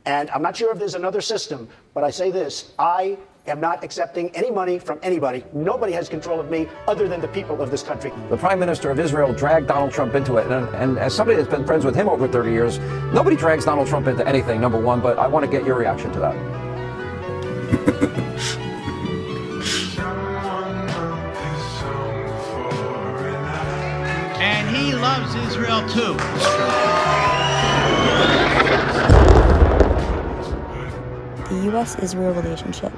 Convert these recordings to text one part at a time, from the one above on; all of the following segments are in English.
And I'm not sure if there's another system, but I say this, I am not accepting any money from anybody. Nobody has control of me other than the people of this country. The Prime Minister of Israel dragged Donald Trump into it. And as somebody that's been friends with him over 30 years, nobody drags Donald Trump into anything, number one, but I want to get your reaction to that. And he loves Israel too. The U.S.-Israel relationship.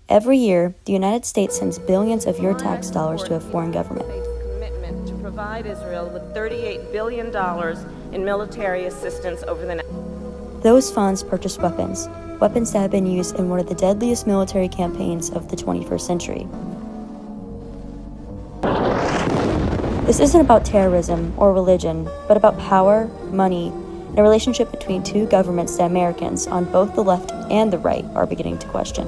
Every year, the United States sends billions of your tax dollars to a foreign government. Commitment to provide Israel with $38 billion in military assistance over the next. Those funds purchase weapons that have been used in one of the deadliest military campaigns of the 21st century. This isn't about terrorism or religion, but about power, money, and a relationship between two governments that Americans on both the left and the right are beginning to question.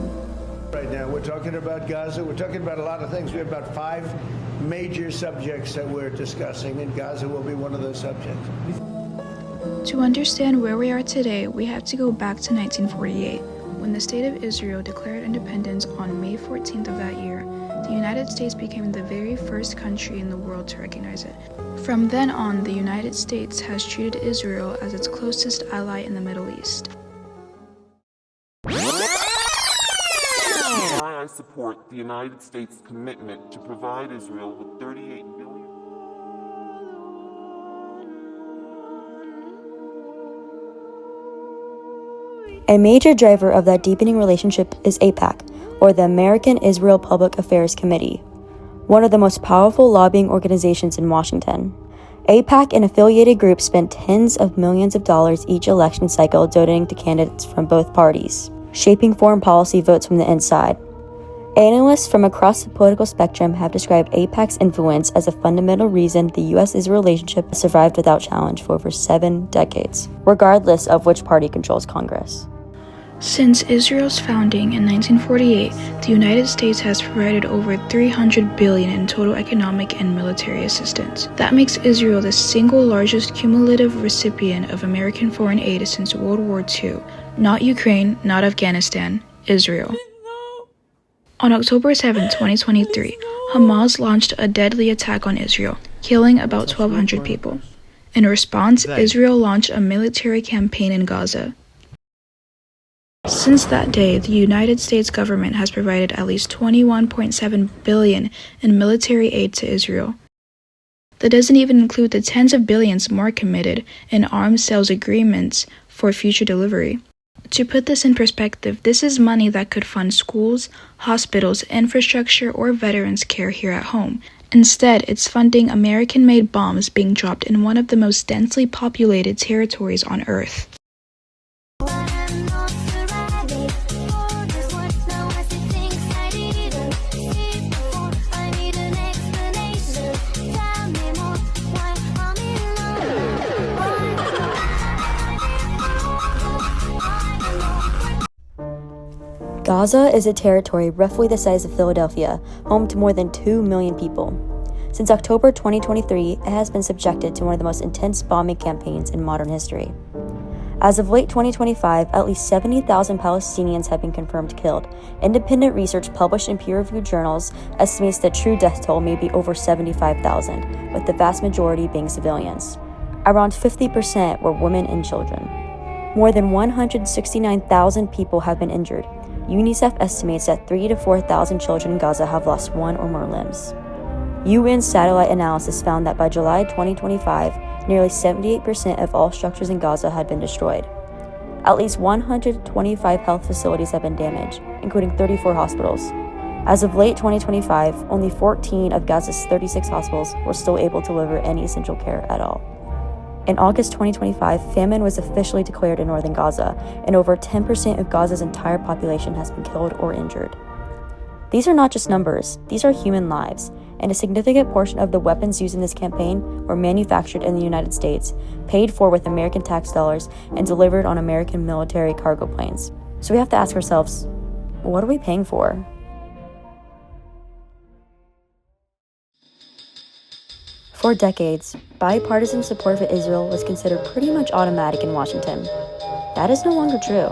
Right now, we're talking about Gaza. We're talking about a lot of things. We have about 5 major subjects that we're discussing, and Gaza will be one of those subjects. To understand where we are today, we have to go back to 1948, when the State of Israel declared independence on May 14th of that year. The United States became the very first country in the world to recognize it. From then on, the United States has treated Israel as its closest ally in the Middle East. I support the United States' commitment to provide Israel with $38 billion. A major driver of that deepening relationship is AIPAC, or the American Israel Public Affairs Committee, one of the most powerful lobbying organizations in Washington. AIPAC and affiliated groups spend tens of millions of dollars each election cycle donating to candidates from both parties, shaping foreign policy votes from the inside. Analysts from across the political spectrum have described AIPAC's influence as a fundamental reason the U.S.-Israel relationship has survived without challenge for over 7 decades, regardless of which party controls Congress. Since Israel's founding in 1948, the United States has provided over $300 billion in total economic and military assistance. That makes Israel the single largest cumulative recipient of American foreign aid since World War II. Not Ukraine, not Afghanistan, Israel. On October 7, 2023, Hamas launched a deadly attack on Israel, killing about 1,200 people. In response, Israel launched a military campaign in Gaza. Since that day, the United States government has provided at least $21.7 billion in military aid to Israel. That doesn't even include the tens of billions more committed in arms sales agreements for future delivery. To put this in perspective, this is money that could fund schools, hospitals, infrastructure, or veterans care here at home. Instead, it's funding American-made bombs being dropped in one of the most densely populated territories on Earth. Gaza is a territory roughly the size of Philadelphia, home to more than 2 million people. Since October 2023, it has been subjected to one of the most intense bombing campaigns in modern history. As of late 2025, at least 70,000 Palestinians have been confirmed killed. Independent research published in peer-reviewed journals estimates the true death toll may be over 75,000, with the vast majority being civilians. Around 50% were women and children. More than 169,000 people have been injured. UNICEF estimates that 3,000 to 4,000 children in Gaza have lost one or more limbs. UN satellite analysis found that by July 2025, nearly 78% of all structures in Gaza had been destroyed. At least 125 health facilities have been damaged, including 34 hospitals. As of late 2025, only 14 of Gaza's 36 hospitals were still able to deliver any essential care at all. In August 2025, famine was officially declared in northern Gaza, and over 10% of Gaza's entire population has been killed or injured. These are not just numbers, these are human lives, and a significant portion of the weapons used in this campaign were manufactured in the United States, paid for with American tax dollars, and delivered on American military cargo planes. So we have to ask ourselves, what are we paying for? For decades, bipartisan support for Israel was considered pretty much automatic in Washington. That is no longer true.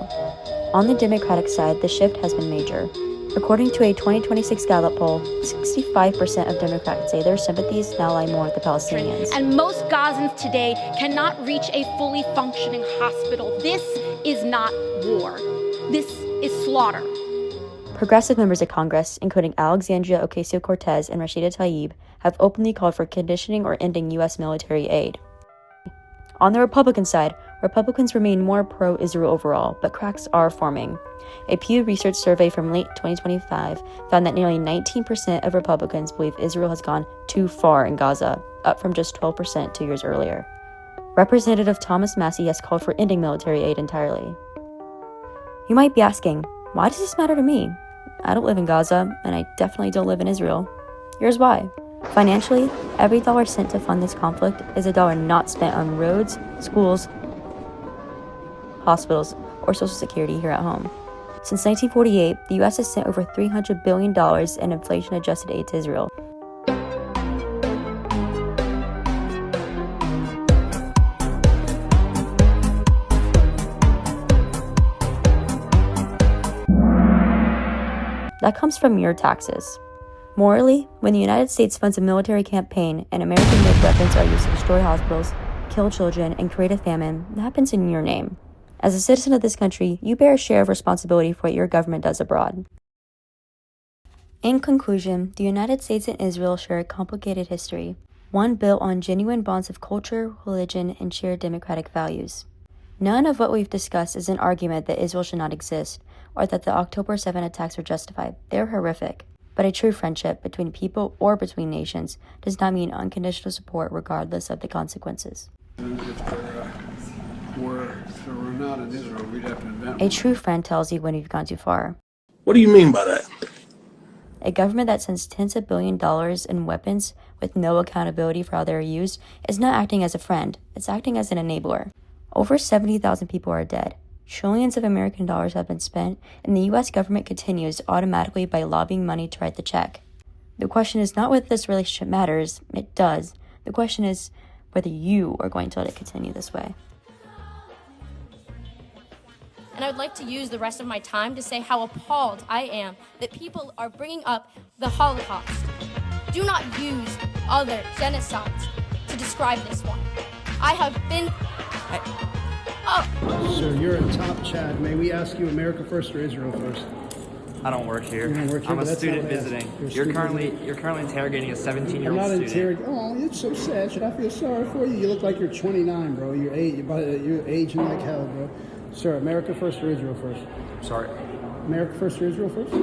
On the Democratic side, the shift has been major. According to a 2026 Gallup poll, 65% of Democrats say their sympathies now lie more with the Palestinians. And most Gazans today cannot reach a fully functioning hospital. This is not war. This is slaughter. Progressive members of Congress, including Alexandria Ocasio-Cortez and Rashida Tlaib, have openly called for conditioning or ending U.S. military aid. On the Republican side, Republicans remain more pro-Israel overall, but cracks are forming. A Pew Research survey from late 2025 found that nearly 19% of Republicans believe Israel has gone too far in Gaza, up from just 12% 2 years earlier. Representative Thomas Massie has called for ending military aid entirely. You might be asking, why does this matter to me? I don't live in Gaza, and I definitely don't live in Israel. Here's why. Financially, every dollar sent to fund this conflict is a dollar not spent on roads, schools, hospitals, or Social Security here at home. Since 1948, the U.S. has sent over $300 billion in inflation-adjusted aid to Israel. That comes from your taxes. Morally, when the United States funds a military campaign and American-made weapons are used to destroy hospitals, kill children, and create a famine, that happens in your name. As a citizen of this country, you bear a share of responsibility for what your government does abroad. In conclusion, the United States and Israel share a complicated history, one built on genuine bonds of culture, religion, and shared democratic values. None of what we've discussed is an argument that Israel should not exist, or that the October 7 attacks were justified. They're horrific. But a true friendship between people or between nations does not mean unconditional support regardless of the consequences. A true friend tells you when you've gone too far. What do you mean by that? A government that sends tens of billions of dollars in weapons with no accountability for how they are used is not acting as a friend, it's acting as an enabler. Over 70,000 people are dead. Trillions of American dollars have been spent, and the U.S. government continues automatically by lobbying money to write the check. The question is not whether this relationship matters, it does. The question is whether you are going to let it continue this way. And I would like to use the rest of my time to say how appalled I am that people are bringing up the Holocaust. Do not use other genocides to describe this one. I have been... Sir, you're a top Chad. May we ask you America first or Israel first? I don't work here. You don't work here, I'm but a that's student not what I visiting. asked. You're currently interrogating a 17-year-old I'm not student. Oh, it's so sad. Should I feel sorry for you? You look like you're 29, bro. You're aging like hell, bro. Sir, America first or Israel first? Sorry. America first or Israel first?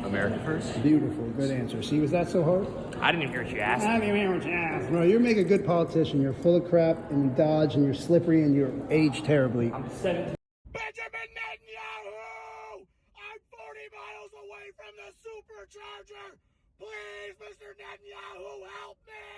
America first? Beautiful. Good answer. See, was that so hard? I didn't even hear what you asked. I didn't even hear what you asked. Bro, you make a good politician. You're full of crap, and you dodge, and you're slippery, and you age terribly. I'm 17. Benjamin Netanyahu! I'm 40 miles away from the supercharger! Please, Mr. Netanyahu, help me!